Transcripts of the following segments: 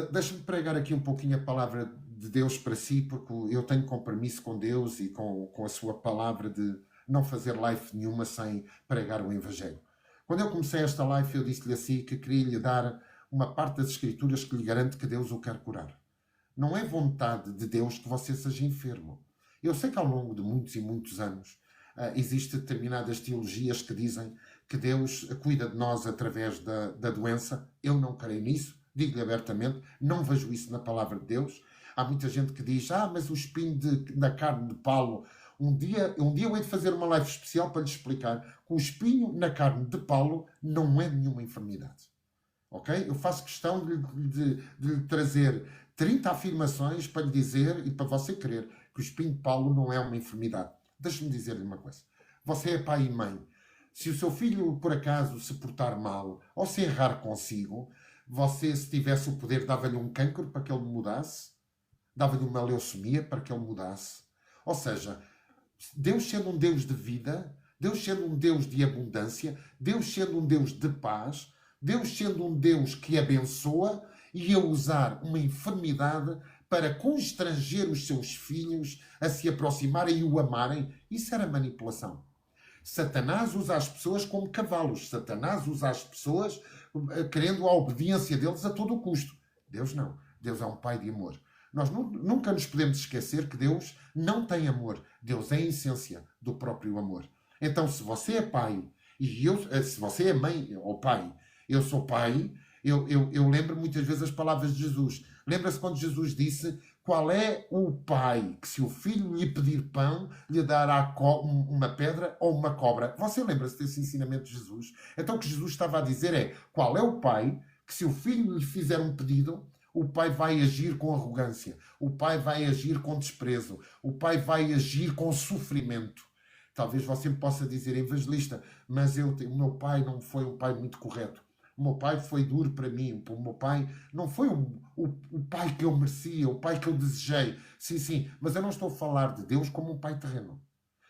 Deixa-me pregar aqui um pouquinho a palavra de Deus para si, porque eu tenho compromisso com Deus e com a sua palavra de não fazer live nenhuma sem pregar o Evangelho. Quando eu comecei esta live, eu disse-lhe assim que queria lhe dar uma parte das Escrituras que lhe garante que Deus o quer curar. Não é vontade de Deus que você seja enfermo. Eu sei que ao longo de muitos e muitos anos existem determinadas teologias que dizem que Deus cuida de nós através da doença. Eu não creio nisso, digo-lhe abertamente, não vejo isso na palavra de Deus. Há muita gente que diz, mas o espinho da carne de Paulo. Um dia eu hei de fazer uma live especial para lhe explicar que o espinho na carne de Paulo não é nenhuma enfermidade. Ok? Eu faço questão de lhe trazer 30 afirmações para lhe dizer e para você crer que o espinho de Paulo não é uma enfermidade. Deixe-me dizer-lhe uma coisa. Você é pai e mãe. Se o seu filho, por acaso, se portar mal ou se errar consigo, você, se tivesse o poder, dava-lhe um cancro para que ele mudasse? Dava-lhe uma leucemia para que ele mudasse? Ou seja, Deus sendo um Deus de vida, Deus sendo um Deus de abundância, Deus sendo um Deus de paz, Deus sendo um Deus que abençoa, e a usar uma enfermidade para constranger os seus filhos a se aproximarem e o amarem, isso era manipulação. Satanás usa as pessoas como cavalos. Satanás usa as pessoas querendo a obediência deles a todo o custo. Deus não. Deus é um pai de amor. Nós nunca nos podemos esquecer que Deus não tem amor. Deus é a essência do próprio amor. Então, se você é pai, se você é mãe ou pai, eu sou pai, eu lembro muitas vezes as palavras de Jesus. Lembra-se quando Jesus disse: qual é o pai que, se o filho lhe pedir pão, lhe dará uma pedra ou uma cobra? Você lembra-se desse ensinamento de Jesus? Então o que Jesus estava a dizer é: qual é o pai que, se o filho lhe fizer um pedido, o pai vai agir com arrogância, o pai vai agir com desprezo, o pai vai agir com sofrimento? Talvez você me possa dizer: evangelista, mas o meu pai não foi um pai muito correto. O meu pai foi duro para mim. O meu pai não foi o pai que eu merecia, o pai que eu desejei. Sim, sim, mas eu não estou a falar de Deus como um pai terreno.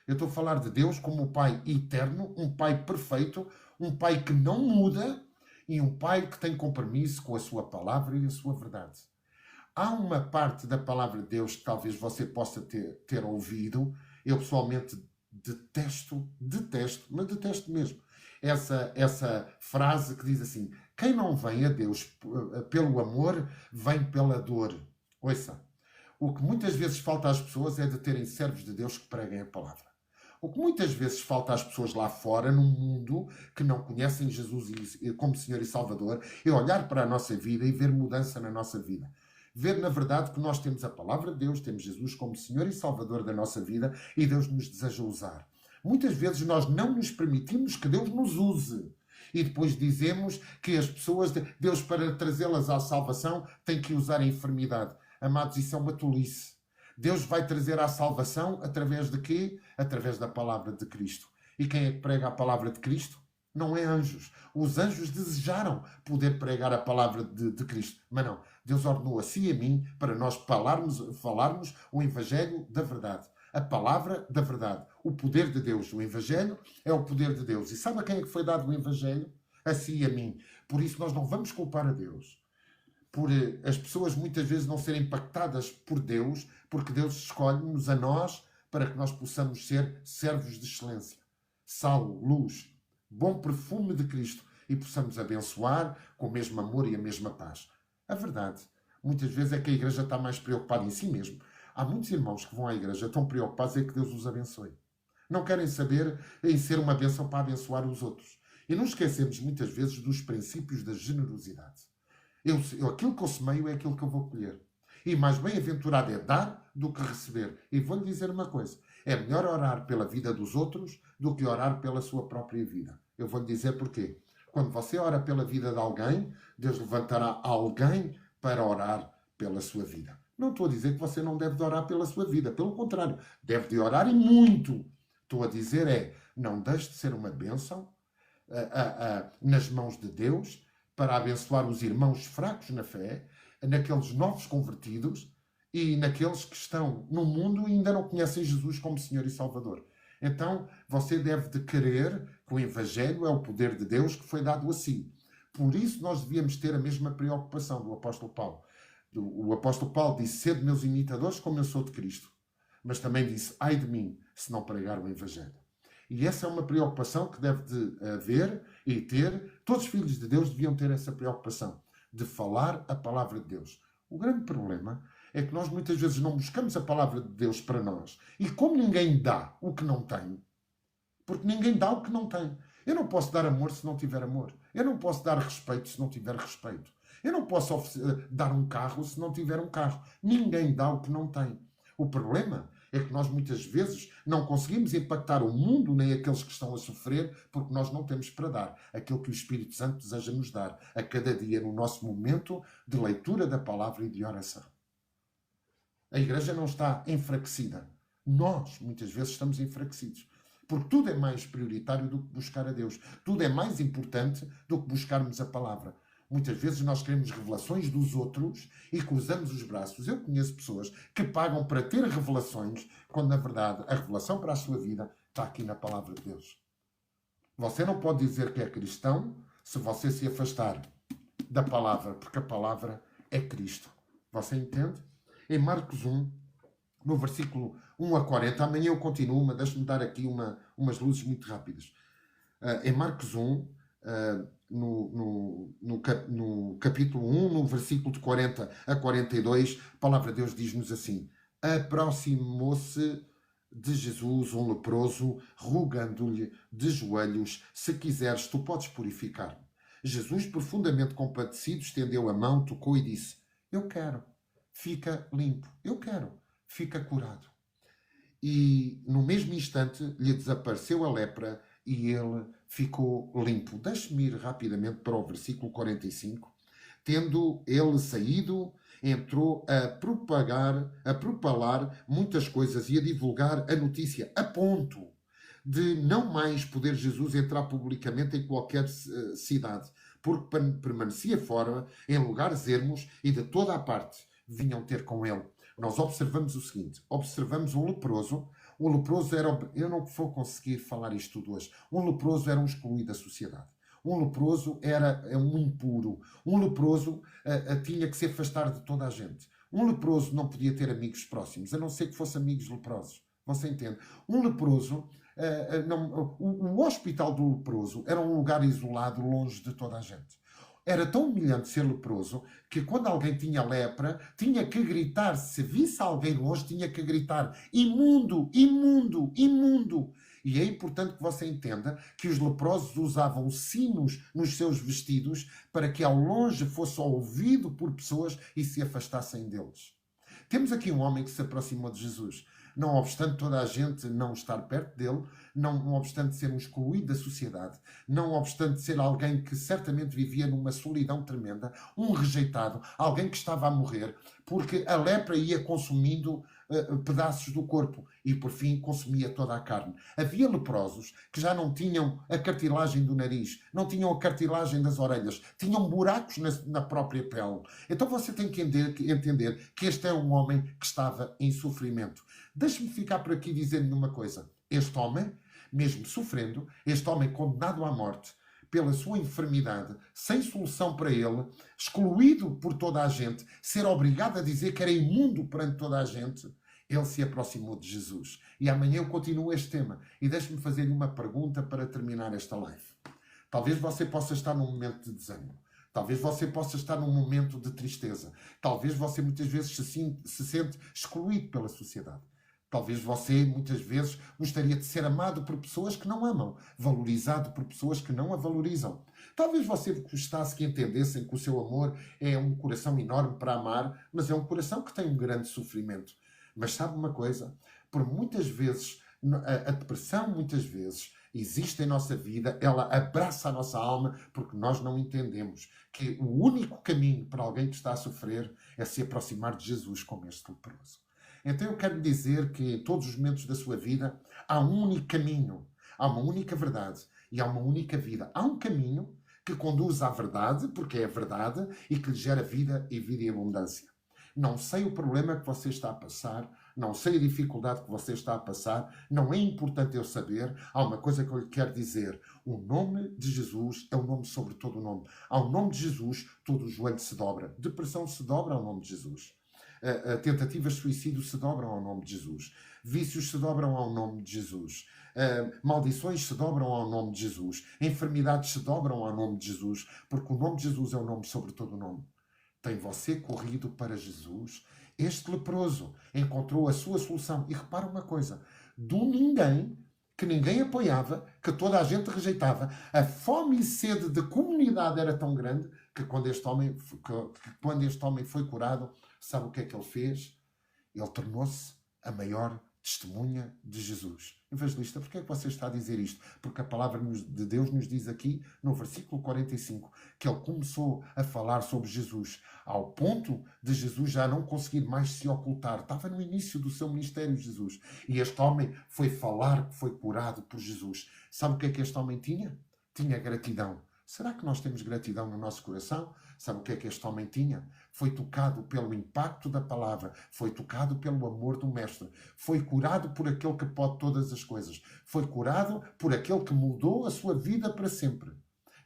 Eu estou a falar de Deus como um pai eterno, um pai perfeito, um pai que não muda e um pai que tem compromisso com a sua palavra e a sua verdade. Há uma parte da palavra de Deus que talvez você possa ter ouvido. Eu pessoalmente detesto, mas detesto mesmo essa frase que diz assim: quem não vem a Deus pelo amor, vem pela dor. Ouça, o que muitas vezes falta às pessoas é de terem servos de Deus que preguem a palavra. O que muitas vezes falta às pessoas lá fora, no mundo, que não conhecem Jesus como Senhor e Salvador, é olhar para a nossa vida e ver mudança na nossa vida. Ver, na verdade, que nós temos a palavra de Deus, temos Jesus como Senhor e Salvador da nossa vida e Deus nos deseja usar. Muitas vezes nós não nos permitimos que Deus nos use. E depois dizemos que as pessoas, Deus, para trazê-las à salvação, tem que usar a enfermidade. Amados, isso é uma tolice. Deus vai trazer à salvação através de quê? Através da palavra de Cristo. E quem é que prega a palavra de Cristo? Não é anjos. Os anjos desejaram poder pregar a palavra de Cristo. Mas não. Deus ordenou a si e a mim para nós falarmos o Evangelho da verdade. A palavra da verdade. O poder de Deus. O Evangelho é o poder de Deus. E sabe a quem é que foi dado o Evangelho? A si e a mim. Por isso nós não vamos culpar a Deus por as pessoas muitas vezes não serem impactadas por Deus, porque Deus escolhe-nos a nós para que nós possamos ser servos de excelência. Sal, luz, bom perfume de Cristo e possamos abençoar com o mesmo amor e a mesma paz. A verdade, muitas vezes, é que a igreja está mais preocupada em si mesmo. Há muitos irmãos que vão à igreja tão preocupados em que Deus os abençoe. Não querem saber em ser uma bênção para abençoar os outros. E não esquecemos muitas vezes dos princípios da generosidade. Aquilo que eu semeio é aquilo que eu vou colher. E mais bem-aventurado é dar do que receber. E vou-lhe dizer uma coisa: é melhor orar pela vida dos outros do que orar pela sua própria vida. Eu vou-lhe dizer porquê. Quando você ora pela vida de alguém, Deus levantará alguém para orar pela sua vida. Não estou a dizer que você não deve de orar pela sua vida. Pelo contrário, deve de orar e muito. Estou a dizer não deixe de ser uma bênção nas mãos de Deus, para abençoar os irmãos fracos na fé, naqueles novos convertidos e naqueles que estão no mundo e ainda não conhecem Jesus como Senhor e Salvador. Então, você deve de querer que o Evangelho é o poder de Deus que foi dado a si. Por isso nós devíamos ter a mesma preocupação do apóstolo Paulo. O apóstolo Paulo disse: sede meus imitadores como eu sou de Cristo. Mas também disse: ai de mim, se não pregar o Evangelho. E essa é uma preocupação que deve de haver e ter. Todos os filhos de Deus deviam ter essa preocupação de falar a palavra de Deus. O grande problema é que nós muitas vezes não buscamos a palavra de Deus para nós. E como ninguém dá o que não tem, porque ninguém dá o que não tem. Eu não posso dar amor se não tiver amor. Eu não posso dar respeito se não tiver respeito. Eu não posso dar um carro se não tiver um carro. Ninguém dá o que não tem. O problema é que nós muitas vezes não conseguimos impactar o mundo nem aqueles que estão a sofrer porque nós não temos para dar aquilo que o Espírito Santo deseja nos dar a cada dia no nosso momento de leitura da palavra e de oração. A igreja não está enfraquecida. Nós, muitas vezes, estamos enfraquecidos. Porque tudo é mais prioritário do que buscar a Deus. Tudo é mais importante do que buscarmos a palavra. Muitas vezes nós queremos revelações dos outros e cruzamos os braços. Eu conheço pessoas que pagam para ter revelações, quando na verdade a revelação para a sua vida está aqui na palavra de Deus. Você não pode dizer que é cristão se você se afastar da palavra, porque a palavra é Cristo. Você entende? Em Marcos 1, no versículo 1 a 40, amanhã eu continuo, mas deixe-me dar aqui umas luzes muito rápidas. Em Marcos 1, no capítulo 1, no versículo de 40 a 42, a palavra de Deus diz-nos assim: aproximou-se de Jesus um leproso, rogando-lhe de joelhos: se quiseres, tu podes purificar-me. Jesus, profundamente compadecido, estendeu a mão, tocou e disse: eu quero, fica limpo. Eu quero, fica curado. E no mesmo instante lhe desapareceu a lepra e ele ficou limpo. Deixe-me ir rapidamente para o versículo 45. Tendo ele saído, entrou a propalar muitas coisas e a divulgar a notícia, a ponto de não mais poder Jesus entrar publicamente em qualquer cidade, porque permanecia fora, em lugares ermos, e de toda a parte vinham ter com ele. Nós observamos o seguinte: observamos um leproso. O leproso era... Eu não vou conseguir falar isto tudo hoje. Um leproso era um excluído da sociedade. Um leproso era um impuro. Um leproso tinha que se afastar de toda a gente. Um leproso não podia ter amigos próximos, a não ser que fossem amigos leprosos. Você entende? Um leproso... o hospital do leproso era um lugar isolado, longe de toda a gente. Era tão humilhante ser leproso que quando alguém tinha lepra, tinha que gritar. Se visse alguém longe, tinha que gritar: imundo, imundo, imundo. E é importante que você entenda que os leprosos usavam sinos nos seus vestidos para que ao longe fosse ouvido por pessoas e se afastassem deles. Temos aqui um homem que se aproximou de Jesus. Não obstante toda a gente não estar perto dele, não obstante ser um excluído da sociedade, não obstante ser alguém que certamente vivia numa solidão tremenda, um rejeitado, alguém que estava a morrer, porque a lepra ia consumindo pedaços do corpo e, por fim, consumia toda a carne. Havia leprosos que já não tinham a cartilagem do nariz, não tinham a cartilagem das orelhas, tinham buracos na própria pele. Então você tem que entender que este é um homem que estava em sofrimento. Deixe-me ficar por aqui dizendo-lhe uma coisa. Este homem, mesmo sofrendo, este homem condenado à morte pela sua enfermidade, sem solução para ele, excluído por toda a gente, ser obrigado a dizer que era imundo perante toda a gente, ele se aproximou de Jesus. E amanhã eu continuo este tema. E deixe-me fazer-lhe uma pergunta para terminar esta live. Talvez você possa estar num momento de desânimo. Talvez você possa estar num momento de tristeza. Talvez você muitas vezes se sente excluído pela sociedade. Talvez você, muitas vezes, gostaria de ser amado por pessoas que não amam, valorizado por pessoas que não a valorizam. Talvez você gostasse que entendessem que o seu amor é um coração enorme para amar, mas é um coração que tem um grande sofrimento. Mas sabe uma coisa? Por muitas vezes, a depressão muitas vezes existe em nossa vida, ela abraça a nossa alma porque nós não entendemos que o único caminho para alguém que está a sofrer é se aproximar de Jesus como este leproso. Então eu quero dizer que em todos os momentos da sua vida há um único caminho, há uma única verdade e há uma única vida. Há um caminho que conduz à verdade, porque é a verdade, e que lhe gera vida e vida em abundância. Não sei o problema que você está a passar, não sei a dificuldade que você está a passar, não é importante eu saber. Há uma coisa que eu lhe quero dizer: o nome de Jesus é o nome sobre todo o nome. Ao nome de Jesus, todo o joelho se dobra. Depressão se dobra ao nome de Jesus. Tentativas de suicídio se dobram ao nome de Jesus. Vícios se dobram ao nome de Jesus. Maldições se dobram ao nome de Jesus. Enfermidades se dobram ao nome de Jesus, porque o nome de Jesus é o nome sobre todo o nome. Tem você corrido para Jesus? Este leproso encontrou a sua solução. E repara uma coisa: do ninguém, que ninguém apoiava, que toda a gente rejeitava, a fome e sede de comunidade era tão grande que quando este homem foi curado, sabe o que é que ele fez? Ele tornou-se a maior testemunha de Jesus. Evangelista, porquê é que você está a dizer isto? Porque a palavra de Deus nos diz aqui, no versículo 45, que ele começou a falar sobre Jesus, ao ponto de Jesus já não conseguir mais se ocultar. Estava no início do seu ministério, Jesus. E este homem foi falar que foi curado por Jesus. Sabe o que é que este homem tinha? Tinha gratidão. Será que nós temos gratidão no nosso coração? Sabe o que é que este homem tinha? Foi tocado pelo impacto da palavra, foi tocado pelo amor do Mestre, foi curado por aquele que pode todas as coisas, foi curado por aquele que mudou a sua vida para sempre.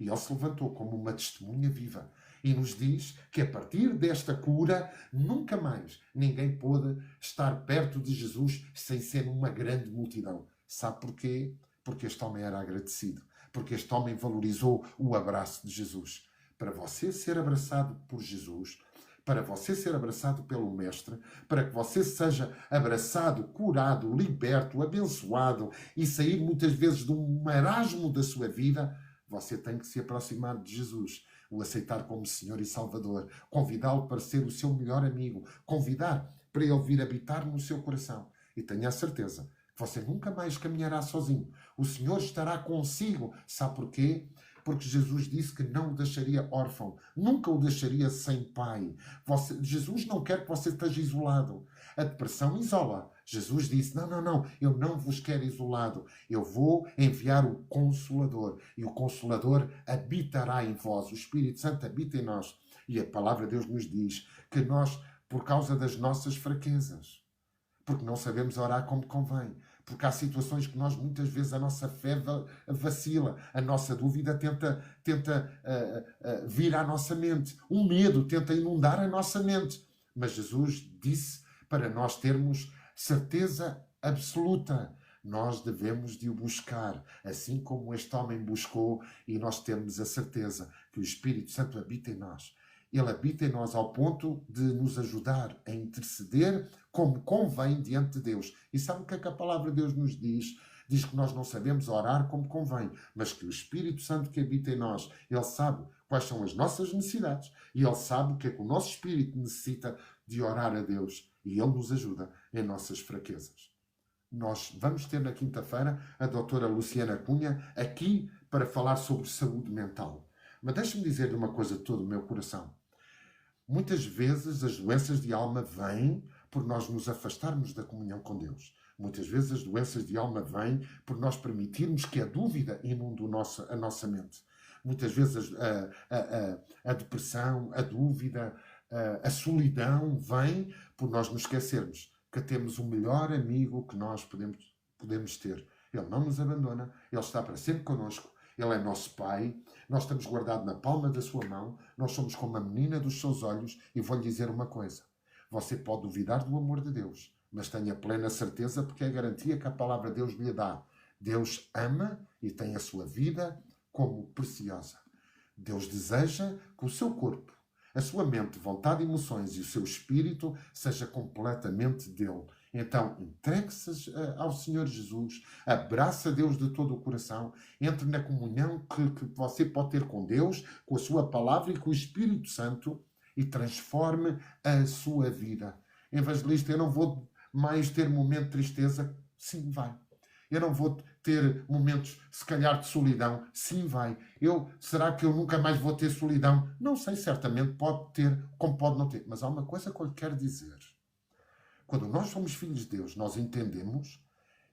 E ele se levantou como uma testemunha viva e nos diz que a partir desta cura, nunca mais ninguém pôde estar perto de Jesus sem ser uma grande multidão. Sabe porquê? Porque este homem era agradecido. Porque este homem valorizou o abraço de Jesus. Para você ser abraçado por Jesus, para você ser abraçado pelo Mestre, para que você seja abraçado, curado, liberto, abençoado e sair muitas vezes de um marasmo da sua vida, você tem que se aproximar de Jesus, o aceitar como Senhor e Salvador, convidá-lo para ser o seu melhor amigo, convidar para ele vir habitar no seu coração. E tenha a certeza, você nunca mais caminhará sozinho. O Senhor estará consigo. Sabe porquê? Porque Jesus disse que não o deixaria órfão. Nunca o deixaria sem pai. Jesus não quer que você esteja isolado. A depressão isola. Jesus disse, não, eu não vos quero isolado. Eu vou enviar o Consolador. E o Consolador habitará em vós. O Espírito Santo habita em nós. E a palavra de Deus nos diz que nós, por causa das nossas fraquezas, porque não sabemos orar como convém, porque há situações que nós muitas vezes a nossa fé vacila, a nossa dúvida tenta vir à nossa mente, o medo tenta inundar a nossa mente, mas Jesus disse para nós termos certeza absoluta. Nós devemos de o buscar, assim como este homem buscou, e nós temos a certeza que o Espírito Santo habita em nós. Ele habita em nós ao ponto de nos ajudar a interceder como convém diante de Deus. E sabe o que é que a palavra de Deus nos diz? Diz que nós não sabemos orar como convém, mas que o Espírito Santo que habita em nós, ele sabe quais são as nossas necessidades e ele sabe o que é que o nosso espírito necessita de orar a Deus. E ele nos ajuda em nossas fraquezas. Nós vamos ter na quinta-feira a doutora Luciana Cunha aqui para falar sobre saúde mental. Mas deixe-me dizer-lhe uma coisa de todo o meu coração. Muitas vezes as doenças de alma vêm por nós nos afastarmos da comunhão com Deus. Muitas vezes as doenças de alma vêm por nós permitirmos que a dúvida inunde a nossa mente. Muitas vezes a depressão, a dúvida, a solidão vem por nós nos esquecermos que temos o melhor amigo que nós podemos ter. Ele não nos abandona, Ele está para sempre connosco. Ele é nosso Pai, nós estamos guardados na palma da sua mão, nós somos como a menina dos seus olhos, e vou-lhe dizer uma coisa: você pode duvidar do amor de Deus, mas tenha plena certeza, porque é a garantia que a palavra de Deus lhe dá. Deus ama e tem a sua vida como preciosa. Deus deseja que o seu corpo, a sua mente, vontade, emoções e o seu espírito seja completamente dele. Então, entregue-se ao Senhor Jesus, abraça Deus de todo o coração, entre na comunhão que você pode ter com Deus, com a sua palavra e com o Espírito Santo, e transforme a sua vida. Evangelista, eu não vou mais ter momento de tristeza? Sim, vai. Eu não vou ter momentos, se calhar, de solidão? Sim, vai. Será que eu nunca mais vou ter solidão? Não sei, certamente pode ter, como pode não ter. Mas há uma coisa que eu lhe quero dizer. Quando nós somos filhos de Deus, nós entendemos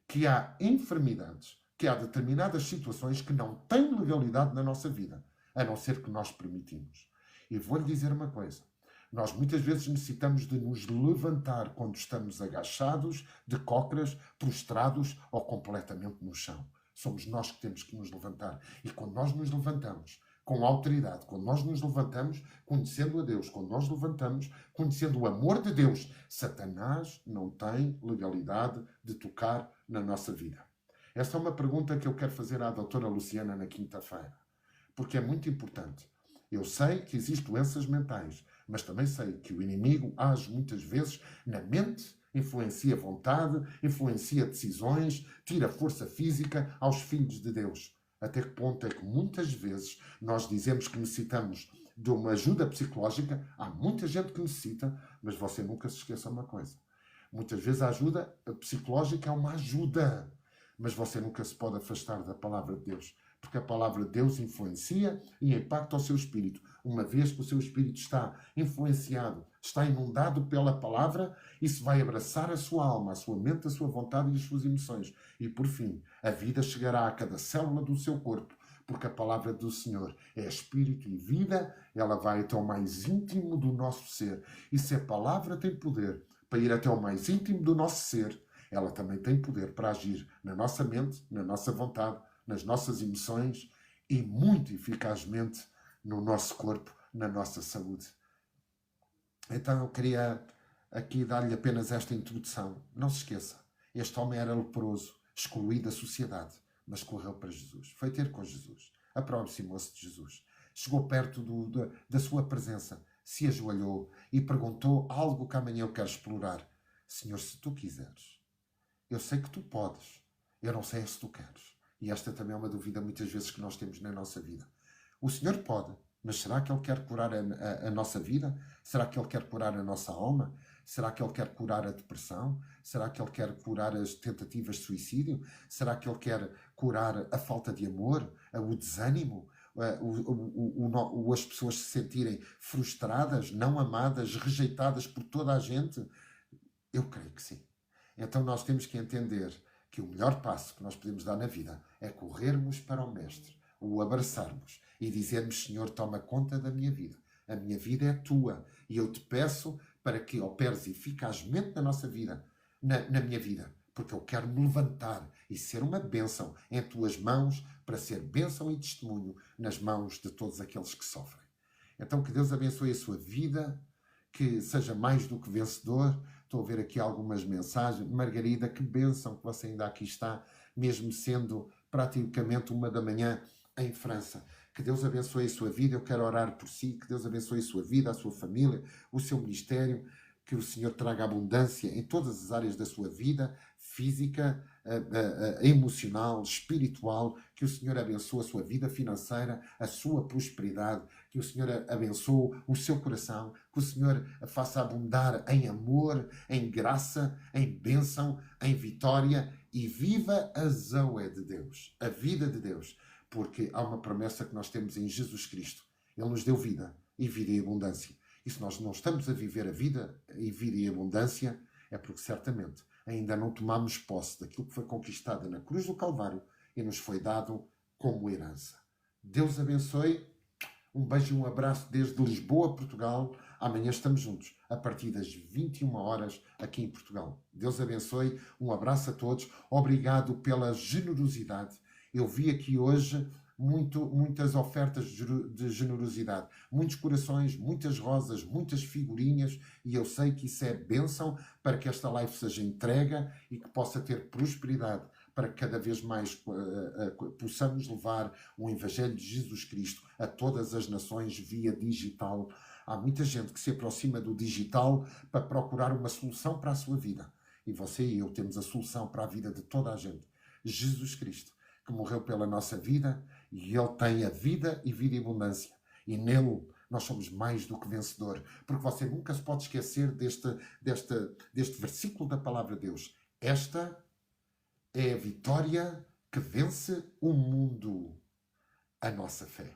que há enfermidades, que há determinadas situações que não têm legalidade na nossa vida, a não ser que nós permitimos. E vou-lhe dizer uma coisa. Nós muitas vezes necessitamos de nos levantar quando estamos agachados, de cócoras, prostrados ou completamente no chão. Somos nós que temos que nos levantar. E quando nós nos levantamos com autoridade, quando nós nos levantamos conhecendo a Deus, quando nós levantamos conhecendo o amor de Deus, Satanás não tem legalidade de tocar na nossa vida. Esta é uma pergunta que eu quero fazer à doutora Luciana na quinta-feira, porque é muito importante. Eu sei que existem doenças mentais, mas também sei que o inimigo age muitas vezes na mente, influencia a vontade, influencia decisões, tira força física aos filhos de Deus. Até que ponto é que muitas vezes nós dizemos que necessitamos de uma ajuda psicológica? Há muita gente que necessita, mas você nunca se esqueça uma coisa. Muitas vezes a ajuda psicológica é uma ajuda, mas você nunca se pode afastar da palavra de Deus, porque a palavra de Deus influencia e impacta o seu espírito. Uma vez que o seu espírito está influenciado, está inundado pela palavra, isso vai abraçar a sua alma, a sua mente, a sua vontade e as suas emoções. E por fim, a vida chegará a cada célula do seu corpo, porque a palavra do Senhor é espírito e vida, ela vai até o mais íntimo do nosso ser. E se a palavra tem poder para ir até o mais íntimo do nosso ser, ela também tem poder para agir na nossa mente, na nossa vontade, nas nossas emoções e muito eficazmente no nosso corpo, na nossa saúde. Então eu queria aqui dar-lhe apenas esta introdução. Não se esqueça, este homem era leproso, excluído da sociedade, mas correu para Jesus. Foi ter com Jesus, aproximou-se de Jesus, chegou perto da sua presença, se ajoelhou e perguntou algo que amanhã eu quero explorar. Senhor, se tu quiseres, eu sei que tu podes, eu não sei se tu queres. E esta também é uma dúvida muitas vezes que nós temos na nossa vida. O Senhor pode, mas será que Ele quer curar a nossa vida? Será que Ele quer curar a nossa alma? Será que Ele quer curar a depressão? Será que Ele quer curar as tentativas de suicídio? Será que Ele quer curar a falta de amor? O desânimo? As pessoas se sentirem frustradas, não amadas, rejeitadas por toda a gente? Eu creio que sim. Então nós temos que entender que o melhor passo que nós podemos dar na vida é corrermos para o Mestre, o abraçarmos e dizermos: Senhor, toma conta da minha vida. A minha vida é tua e eu te peço para que operes eficazmente na nossa vida, na minha vida, porque eu quero me levantar e ser uma bênção em tuas mãos, para ser bênção e testemunho nas mãos de todos aqueles que sofrem. Então que Deus abençoe a sua vida, que seja mais do que vencedor. Estou a ver aqui algumas mensagens. Margarida, que bênção que você ainda aqui está, mesmo sendo praticamente 1 da manhã em França. Que Deus abençoe a sua vida. Eu quero orar por si. Que Deus abençoe a sua vida, a sua família, o seu ministério. Que o Senhor traga abundância em todas as áreas da sua vida, física, emocional, espiritual. Que o Senhor abençoe a sua vida financeira, a sua prosperidade. Que o Senhor abençoe o seu coração. Que o Senhor a faça abundar em amor, em graça, em bênção, em vitória. E viva a Zoe de Deus, a vida de Deus. Porque há uma promessa que nós temos em Jesus Cristo. Ele nos deu vida e vida em abundância. E se nós não estamos a viver a vida e vida em abundância, é porque certamente ainda não tomamos posse daquilo que foi conquistado na cruz do Calvário e nos foi dado como herança. Deus abençoe. Um beijo e um abraço desde Lisboa, Portugal. Amanhã estamos juntos, a partir das 21 horas aqui em Portugal. Deus abençoe. Um abraço a todos. Obrigado pela generosidade. Eu vi aqui hoje muitas ofertas de generosidade, muitos corações, muitas rosas, muitas figurinhas, e eu sei que isso é bênção para que esta live seja entrega e que possa ter prosperidade, para que cada vez mais possamos levar o Evangelho de Jesus Cristo a todas as nações via digital. Há muita gente que se aproxima do digital para procurar uma solução para a sua vida, e você e eu temos a solução para a vida de toda a gente. Jesus Cristo, que morreu pela nossa vida, e Ele tem a vida e vida em abundância. E nele nós somos mais do que vencedor. Porque você nunca se pode esquecer deste versículo da palavra de Deus. Esta é a vitória que vence o mundo, a nossa fé.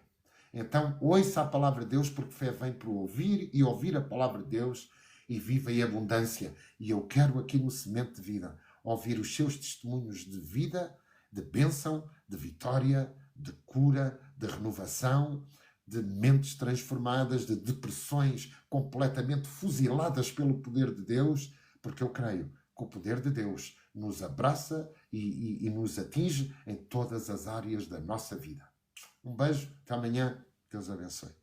Então, ouça a palavra de Deus, porque fé vem por ouvir, e ouvir a palavra de Deus, e viva em abundância. E eu quero aqui no Semente de Vida ouvir os seus testemunhos de vida, de bênção, de vitória, de cura, de renovação, de mentes transformadas, de depressões completamente fuziladas pelo poder de Deus, porque eu creio que o poder de Deus nos abraça e nos atinge em todas as áreas da nossa vida. Um beijo, até amanhã, Deus abençoe.